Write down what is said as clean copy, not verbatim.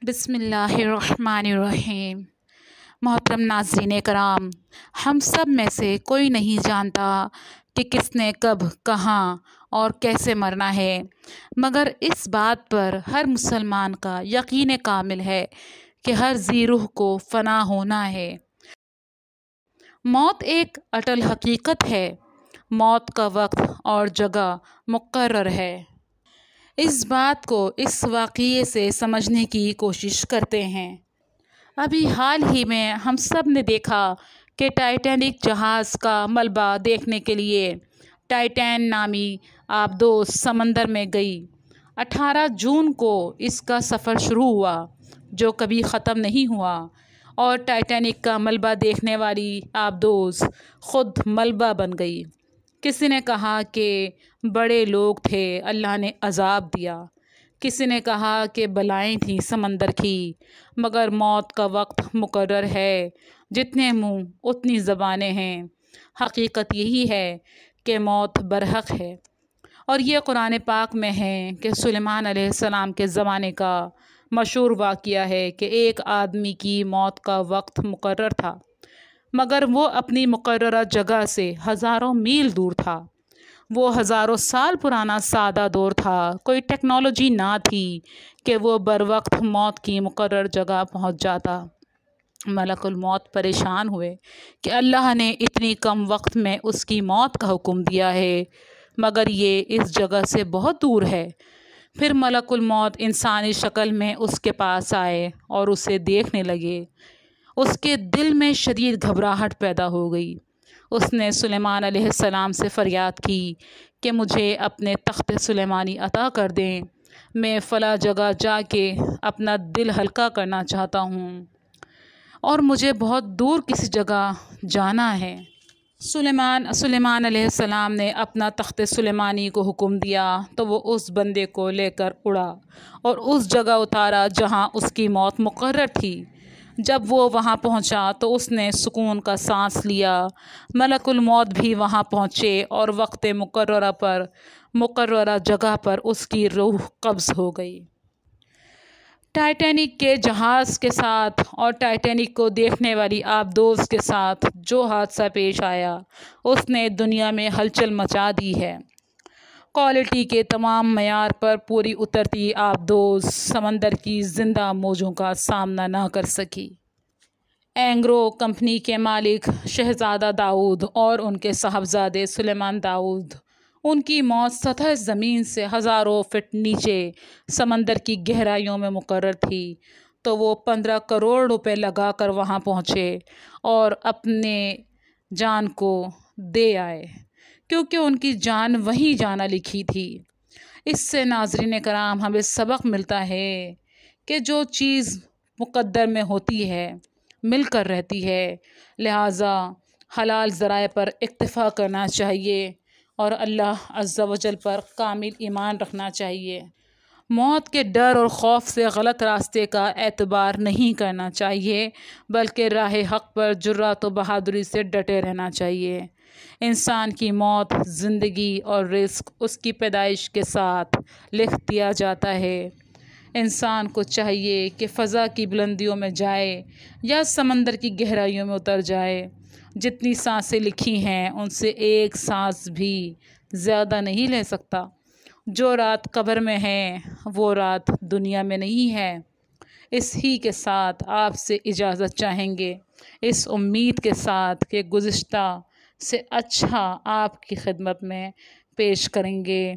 بسم اللہ الرحمن الرحیم۔ محترم ناظرین کرام، ہم سب میں سے کوئی نہیں جانتا کہ کس نے کب کہاں اور کیسے مرنا ہے، مگر اس بات پر ہر مسلمان کا یقین کامل ہے کہ ہر ذی روح کو فنا ہونا ہے۔ موت ایک اٹل حقیقت ہے۔ موت کا وقت اور جگہ مقرر ہے۔ اس بات کو اس واقعے سے سمجھنے کی کوشش کرتے ہیں۔ ابھی حال ہی میں ہم سب نے دیکھا کہ ٹائٹینک جہاز کا ملبہ دیکھنے کے لیے ٹائٹین نامی آبدوز سمندر میں گئی۔ 18 جون کو اس کا سفر شروع ہوا جو کبھی ختم نہیں ہوا، اور ٹائٹینک کا ملبہ دیکھنے والی آبدوز خود ملبہ بن گئی۔ کسی نے کہا کہ بڑے لوگ تھے، اللہ نے عذاب دیا۔ کسی نے کہا کہ بلائیں تھیں سمندر کی، مگر موت کا وقت مقرر ہے، جتنے منہ اتنی زبانیں ہیں۔ حقیقت یہی ہے کہ موت برحق ہے، اور یہ قرآن پاک میں ہے کہ سلیمان علیہ السلام کے زمانے کا مشہور واقعہ ہے کہ ایک آدمی کی موت کا وقت مقرر تھا، مگر وہ اپنی مقررہ جگہ سے ہزاروں میل دور تھا۔ وہ ہزاروں سال پرانا سادہ دور تھا، کوئی ٹیکنالوجی نہ تھی کہ وہ بروقت موت کی مقرر جگہ پہنچ جاتا۔ ملک الموت پریشان ہوئے کہ اللہ نے اتنی کم وقت میں اس کی موت کا حکم دیا ہے، مگر یہ اس جگہ سے بہت دور ہے۔ پھر ملک الموت انسانی شکل میں اس کے پاس آئے اور اسے دیکھنے لگے۔ اس کے دل میں شدید گھبراہٹ پیدا ہو گئی۔ اس نے سلیمان علیہ السلام سے فریاد کی کہ مجھے اپنے تخت سلیمانی عطا کر دیں، میں فلاں جگہ جا کے اپنا دل ہلکا کرنا چاہتا ہوں، اور مجھے بہت دور کسی جگہ جانا ہے۔ سلیمان علیہ السلام نے اپنا تخت سلیمانی کو حکم دیا تو وہ اس بندے کو لے کر اڑا اور اس جگہ اتارا جہاں اس کی موت مقرر تھی۔ جب وہ وہاں پہنچا تو اس نے سکون کا سانس لیا۔ ملک الموت بھی وہاں پہنچے اور وقت مقررہ پر مقررہ جگہ پر اس کی روح قبض ہو گئی۔ ٹائٹینک کے جہاز کے ساتھ اور ٹائٹینک کو دیکھنے والی آبدوز کے ساتھ جو حادثہ پیش آیا، اس نے دنیا میں ہلچل مچا دی ہے۔ کوالٹی کے تمام معیار پر پوری اترتی آبدوز سمندر کی زندہ موجوں کا سامنا نہ کر سکی۔ اینگرو کمپنی کے مالک شہزادہ داؤد اور ان کے صاحبزادے سلیمان داؤد، ان کی موت سطح زمین سے ہزاروں فٹ نیچے سمندر کی گہرائیوں میں مقرر تھی، تو وہ 15 کروڑ روپے لگا کر وہاں پہنچے اور اپنے جان کو دے آئے، کیونکہ ان کی جان وہیں جانا لکھی تھی۔ اس سے ناظرین کرام ہمیں سبق ملتا ہے کہ جو چیز مقدر میں ہوتی ہے مل کر رہتی ہے، لہٰذا حلال ذرائع پر اکتفا کرنا چاہیے اور اللہ عز و جل پر کامل ایمان رکھنا چاہیے۔ موت کے ڈر اور خوف سے غلط راستے کا اعتبار نہیں کرنا چاہیے، بلکہ راہ حق پر جرأت و بہادری سے ڈٹے رہنا چاہیے۔ انسان کی موت، زندگی اور رزق اس کی پیدائش کے ساتھ لکھ دیا جاتا ہے۔ انسان کو چاہیے کہ فضا کی بلندیوں میں جائے یا سمندر کی گہرائیوں میں اتر جائے۔ جتنی سانسیں لکھی ہیں ان سے ایک سانس بھی زیادہ نہیں لے سکتا۔ جو رات قبر میں ہے وہ رات دنیا میں نہیں ہے۔ اس ہی کے ساتھ آپ سے اجازت چاہیں گے، اس امید کے ساتھ کہ گزشتہ سے اچھا آپ کی خدمت میں پیش کریں گے۔